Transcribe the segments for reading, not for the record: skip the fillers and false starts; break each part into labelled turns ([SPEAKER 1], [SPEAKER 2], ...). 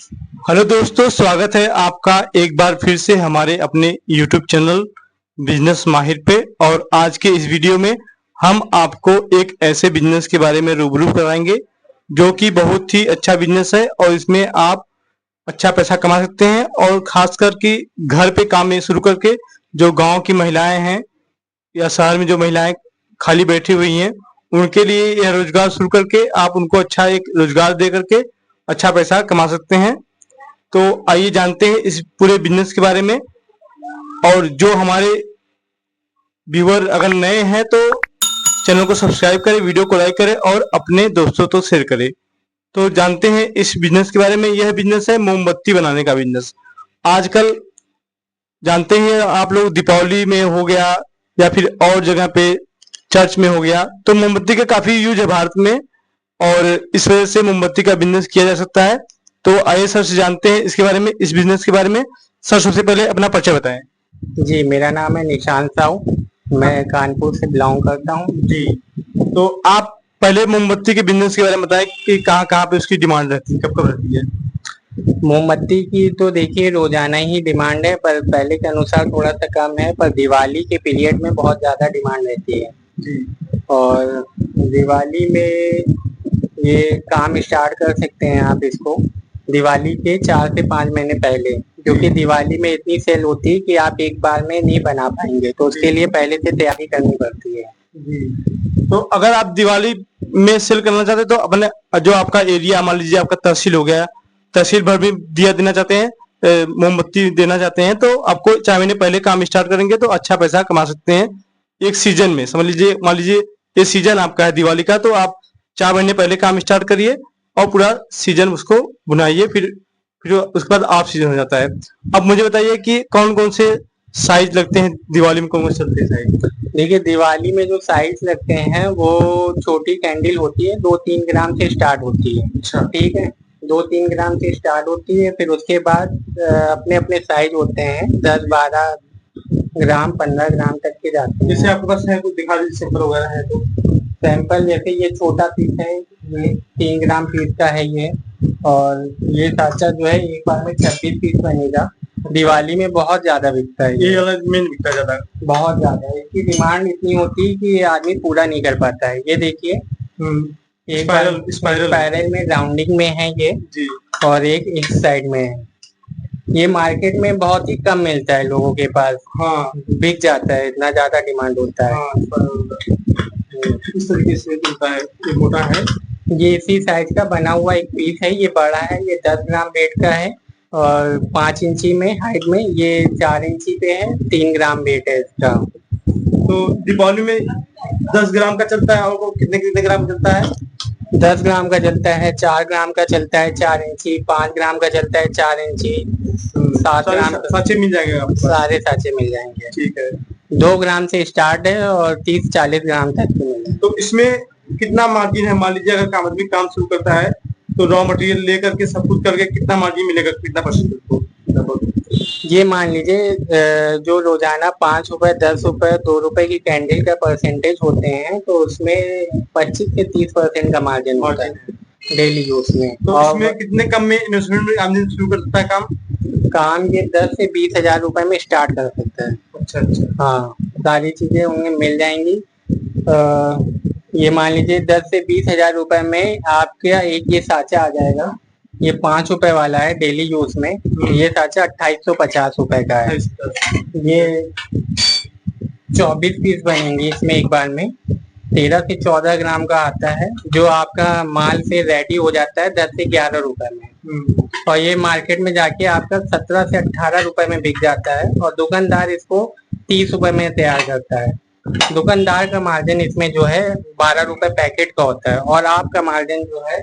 [SPEAKER 1] Hello दोस्तों, स्वागत है आपका एक बार फिर से हमारे अपने YouTube चैनल बिजनेस माहिर पे। और आज के इस वीडियो में हम आपको एक ऐसे बिजनेस के बारे में रूबरू कराएंगे जो कि बहुत ही अच्छा बिजनेस है और इसमें आप अच्छा पैसा कमा सकते हैं। और खासकर कि घर पे काम में शुरू करके जो गांव की महिलाएं हैं या शहर में जो महिलाएं खाली बैठी हुई हैं, उनके लिए यह रोजगार शुरू करके आप उनको अच्छा एक रोजगार दे करके अच्छा पैसा कमा सकते हैं। तो आइए जानते हैं इस पूरे बिजनेस के बारे में। और जो हमारे व्यूअर अगर नए हैं तो चैनल को सब्सक्राइब करें, वीडियो को लाइक करें और अपने दोस्तों तो शेयर करें। तो जानते हैं इस बिजनेस के बारे में। यह बिजनेस है मोमबत्ती बनाने का बिजनेस। आजकल जानते हैं आप लोग, दीपावली में हो गया या फिर और जगह पे चर्च में हो गया, तो मोमबत्ती का काफी यूज है भारत में और इस वजह से मोमबत्ती का बिजनेस किया जा सकता है। तो आइए सर से जानते हैं इसके बारे में, इस बिजनेस के बारे में। सर सबसे पहले अपना परिचय बताएं।
[SPEAKER 2] जी, मेरा नाम है निशांत साहू। मैं कानपुर से बिलोंग करता हूँ।
[SPEAKER 1] जी, तो आप पहले मोमबत्ती के बिजनेस के बारे में बताएं कि कहाँ कहाँ पे उसकी डिमांड रहती है, कब कब रहती है।
[SPEAKER 2] मोमबत्ती की तो देखिए रोजाना ही डिमांड है, पर पहले के अनुसार थोड़ा सा कम है। पर दिवाली के पीरियड में बहुत ज्यादा डिमांड रहती है।
[SPEAKER 1] जी,
[SPEAKER 2] और दिवाली में ये काम स्टार्ट कर सकते हैं आप इसको दिवाली के 4 से 5 महीने पहले, क्योंकि दिवाली में इतनी सेल होती है कि आप एक बार में नहीं बना पाएंगे, तो उसके लिए पहले से तैयारी करनी पड़ती है।
[SPEAKER 1] जी। तो अगर आप दिवाली में सेल करना चाहते हैं तो अपने जो आपका एरिया, मान लीजिए आपका तहसील हो गया, तहसील भर में दिया देना चाहते हैं, मोमबत्ती देना चाहते हैं, तो आपको 4 महीने पहले काम स्टार्ट करेंगे तो अच्छा पैसा कमा सकते हैं। एक सीजन में समझ लीजिए, मान लीजिए ये सीजन आपका है दिवाली का, तो आप 4 महीने पहले काम स्टार्ट करिए और पूरा सीजन उसको बुनाइए। फिर उसके बाद ऑफ सीजन हो जाता है। अब मुझे बताइए कि कौन कौन से साइज लगते हैं दिवाली में, कौन कौन से चलते हैं साइज।
[SPEAKER 2] देखिए, दिवाली में जो साइज लगते हैं वो छोटी कैंडल होती है, 2-3 ग्राम से स्टार्ट होती है।
[SPEAKER 1] अच्छा,
[SPEAKER 2] ठीक है, 2-3 ग्राम से स्टार्ट होती है। फिर उसके बाद अपने अपने साइज होते हैं, 10-12 ग्राम 15 ग्राम तक के जाते हैं।
[SPEAKER 1] जैसे आपके पास है कुछ दिखा दीजिए, सैंपल वगैरह है तो।
[SPEAKER 2] सैंपल जैसे ये छोटा पीस है, ये 3 ग्राम पीस का है ये। और ये साचा जो है एक बार में 26 पीस बनेगा। दिवाली में बहुत ज्यादा बिकता है
[SPEAKER 1] ये वाला मेन बिकता ज्यादा।
[SPEAKER 2] बहुत ज्यादा है। इसकी डिमांड इतनी होती है कि ये आदमी पूरा नहीं कर पाता है। ये देखिए, एक स्पाइरल में राउंडिंग में है ये
[SPEAKER 1] जी।
[SPEAKER 2] और एक इस साइड में है। ये मार्केट में बहुत ही कम मिलता है लोगों के पास।
[SPEAKER 1] हाँ,
[SPEAKER 2] बिक जाता है, इतना ज्यादा डिमांड होता है।
[SPEAKER 1] हाँ, इस तरीके से मिलता है। ये मोटा है।
[SPEAKER 2] ये इसी साइज का बना हुआ एक पीस है। ये बड़ा है, ये 10 ग्राम वेट का है। और 5 इंची में हाइट में, ये 4 इंची पे है, 3 ग्राम वेट है इसका।
[SPEAKER 1] तो दीपावली में 10 ग्राम का चलता है और कितने कितने ग्राम चलता है।
[SPEAKER 2] 10 ग्राम का चलता है, 4 ग्राम का चलता है 4 इंची, 5 ग्राम का चलता है 4 इंची, 7 ग्राम
[SPEAKER 1] साचे मिल जाएंगे आपको।
[SPEAKER 2] सारे साचे मिल जाएंगे।
[SPEAKER 1] ठीक है।
[SPEAKER 2] 2 ग्राम से स्टार्ट है और 30-40 ग्राम तक के मिलेंगे।
[SPEAKER 1] तो इसमें कितना मार्जिन है। मान लीजिए अगर काम आदमी काम शुरू करता है तो रॉ मटेरियल लेकर के सब कुछ करके कितना मार्जिन मिलेगा, कितना परसेंट उसको।
[SPEAKER 2] ये मान लीजिए जो रोजाना 5 रुपए, 10 रुपए, 2 रुपए की कैंडल का परसेंटेज होते हैं, तो उसमें 25 से 30% का मार्जिन होता है डेली यूज में।
[SPEAKER 1] तो इसमें कितने कम में इन्वेस्टमेंट में आदमी शुरू कर सकता है
[SPEAKER 2] काम ये 10 से 20 हजार रुपए में स्टार्ट कर सकता है।
[SPEAKER 1] अच्छा अच्छा।
[SPEAKER 2] हाँ, सारी चीजें उन्हें मिल जाएंगी। ये मान लीजिए 10 से 20 हजार रुपए में आपका एक ये साचा आ जाएगा। ये 5 रुपए वाला है डेली यूज में। ये साचा 2850 रुपए का है। ये 24 पीस बनेंगे इसमें एक बार में। 13 से 14 ग्राम का आता है, जो आपका माल से रेडी हो जाता है 10 से 11 रुपए में। और ये मार्केट में जाके आपका 17 से 18 रुपए में बिक जाता है। और दुकानदार इसको 30 रुपए में तैयार करता है। दुकानदार का मार्जिन इसमें जो है 12 रुपए पैकेट का होता है और आपका मार्जिन जो है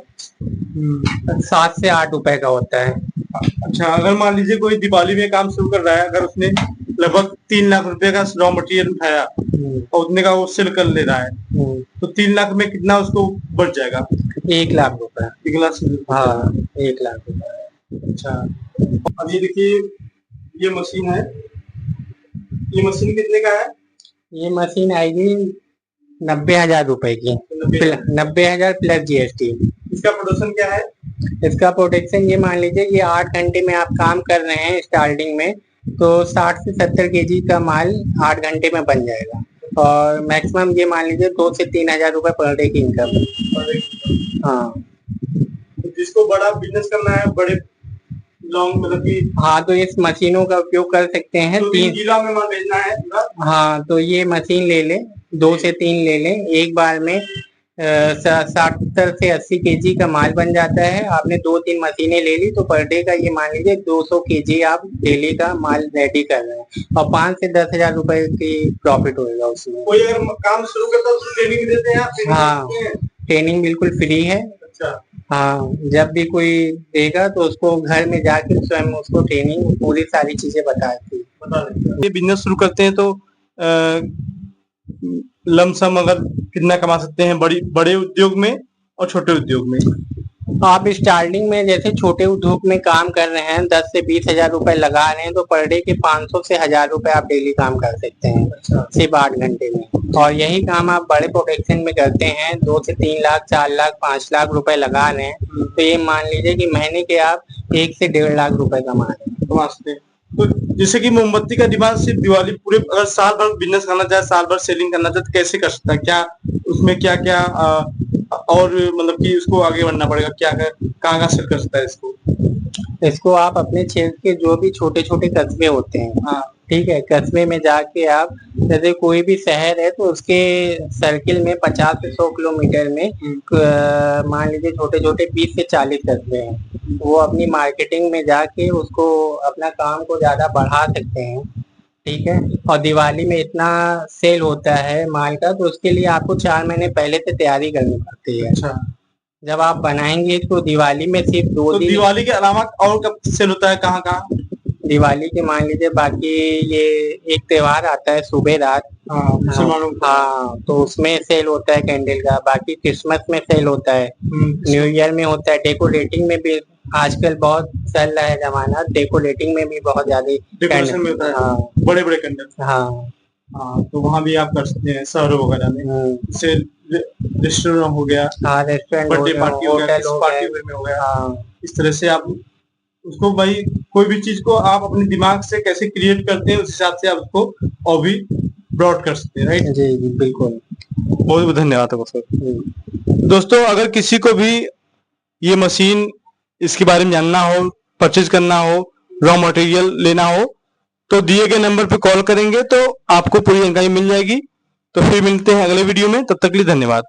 [SPEAKER 2] 7 से 8 रुपए का होता है।
[SPEAKER 1] अच्छा, अगर मान लीजिए कोई दिवाली में काम शुरू कर रहा है, अगर उसने लगभग 3 लाख रुपए का रॉ मटेरियल उठाया और उतने का वो सेल कर ले रहा है, तो 3 लाख में कितना उसको बच जाएगा।
[SPEAKER 2] 1 लाख रुपए।
[SPEAKER 1] 1 लाख।
[SPEAKER 2] हाँ, 1 लाख रुपए।
[SPEAKER 1] अच्छा, अब ये देखिए, ये मशीन है। ये मशीन कितने का है।
[SPEAKER 2] ये मशीन आएगी 90,000 रुपए की। 90,000 प्लस GST।
[SPEAKER 1] इसका प्रोडक्शन क्या है।
[SPEAKER 2] इसका प्रोटेक्शन ये मान लीजिए ये 8 घंटे में आप काम कर रहे हैं स्टार्टिंग में, तो 60 से 70 केजी का माल 8 घंटे में बन जाएगा। और मैक्सिमम ये मान लीजिए 2 से 3 हजार रुपए पर डे की इनकम। हाँ,
[SPEAKER 1] तो जिसको बड़ा बिजनेस करना है, बड़े लॉन्ग मतलब कि
[SPEAKER 2] हाँ, तो इस मशीनों का उपयोग कर सकते हैं।
[SPEAKER 1] 3 जिला में माल भेजना है पूरा।
[SPEAKER 2] हाँ, तो ये मशीन ले लें, 2 से 3 ले लें, एक बार में 70 से 80 केजी का माल बन जाता है। आपने 2-3 मशीनें ले ली तो पर डे का ये मान लीजिए 200 केजी आप डेली का माल रेडी कर रहे हैं और 5 से 10 हजार रुपए की प्रॉफिट होगा उसमें।
[SPEAKER 1] कोई अगर काम शुरू करता है तो ट्रेनिंग देते हैं आप?
[SPEAKER 2] हाँ, ट्रेनिंग बिल्कुल फ्री है।
[SPEAKER 1] अच्छा।
[SPEAKER 2] हाँ, जब भी कोई देगा तो उसको घर में जाके स्वयं उसको ट्रेनिंग पूरी सारी चीजें बताती है।
[SPEAKER 1] ये बिजनेस शुरू करते हैं तो लमसम अगर कितना कमा सकते हैं बड़े उद्योग में और छोटे उद्योग में?
[SPEAKER 2] आप स्टार्टिंग में जैसे छोटे उद्योग में काम कर रहे हैं, 10 से 20 हजार रुपए लगा रहे हैं, तो पर डे के 500 से 1000 रुपए आप डेली काम कर सकते हैं।
[SPEAKER 1] अच्छा।
[SPEAKER 2] सिर्फ 8 घंटे में। और यही काम आप बड़े प्रोडक्शन में करते हैं, 2 से 3 लाख, 4 लाख, 5 लाख रुपए लगा रहे हैं, तो ये मान लीजिए कि महीने के आप 1 से 1.5 लाख रुपए कमा रहे हैं।
[SPEAKER 1] तो जैसे कि मोमबत्ती का डिमांड सिर्फ दिवाली, पूरे अगर साल भर बिजनेस करना चाहे, साल भर सेलिंग करना चाहे तो कैसे कर सकता है? क्या उसमें क्या क्या और मतलब कि उसको आगे बढ़ना पड़ेगा? क्या कहाँ सेल कर सकता है इसको?
[SPEAKER 2] इसको आप अपने क्षेत्र के जो भी छोटे छोटे कस्बे होते हैं,
[SPEAKER 1] हाँ,
[SPEAKER 2] ठीक है, कस्बे में जाके आप, जैसे कोई भी शहर है तो उसके सर्किल में 50 से 100 किलोमीटर में मान लीजिए छोटे छोटे 20 से 40 कस्बे हैं, वो अपनी मार्केटिंग में जाके उसको अपना काम को ज्यादा बढ़ा सकते हैं। ठीक है, और दिवाली में इतना सेल होता है माल का, तो उसके लिए आपको 4 महीने पहले से तैयारी करनी पड़ती है।
[SPEAKER 1] अच्छा।
[SPEAKER 2] जब आप बनाएंगे तो दिवाली में सिर्फ 2
[SPEAKER 1] तो
[SPEAKER 2] दिन।
[SPEAKER 1] दिवाली के अलावा और कब सेल होता है, कहाँ कहाँ?
[SPEAKER 2] दिवाली के मान लीजिए बाकी ये एक त्योहार आता है सुबह रात,
[SPEAKER 1] मुसलमानों का।
[SPEAKER 2] हाँ, तो उसमें सेल होता है कैंडल का। बाकी क्रिसमस में सेल होता है, न्यू ईयर में होता है, डेकोरेटिंग में भी आजकल बहुत चल रहा है जमाना, डेकोरेटिंग में भी बहुत ज्यादा
[SPEAKER 1] डेकोरेशन में होता है।
[SPEAKER 2] हाँ,
[SPEAKER 1] बड़े बड़े कैंडल।
[SPEAKER 2] हाँ,
[SPEAKER 1] हाँ, तो वहाँ भी आप कर सकते हैं शहरों वगैरह में। जैसे रेस्टोरेंट हो गया,
[SPEAKER 2] हाँ, रेस्टोरेंट,
[SPEAKER 1] बर्थडे पार्टी हो गया,
[SPEAKER 2] होटल हो
[SPEAKER 1] पार्टी
[SPEAKER 2] गए,
[SPEAKER 1] में हो गया।
[SPEAKER 2] हाँ,
[SPEAKER 1] इस तरह से आप उसको भाई कोई भी चीज को आप अपने दिमाग से कैसे क्रिएट करते हैं, उस हिसाब से आप उसको और भी ब्रॉड कर सकते हैं। राइट
[SPEAKER 2] जी जी, बिल्कुल।
[SPEAKER 1] बहुत बहुत धन्यवाद आपको सर। दोस्तों, अगर किसी को भी ये मशीन इसके बारे में जानना हो, परचेज करना हो, रॉ मटेरियल लेना हो, तो दिए गए नंबर पे कॉल करेंगे तो आपको पूरी जानकारी मिल जाएगी। तो फिर मिलते हैं अगले वीडियो में, तब तक के लिए धन्यवाद।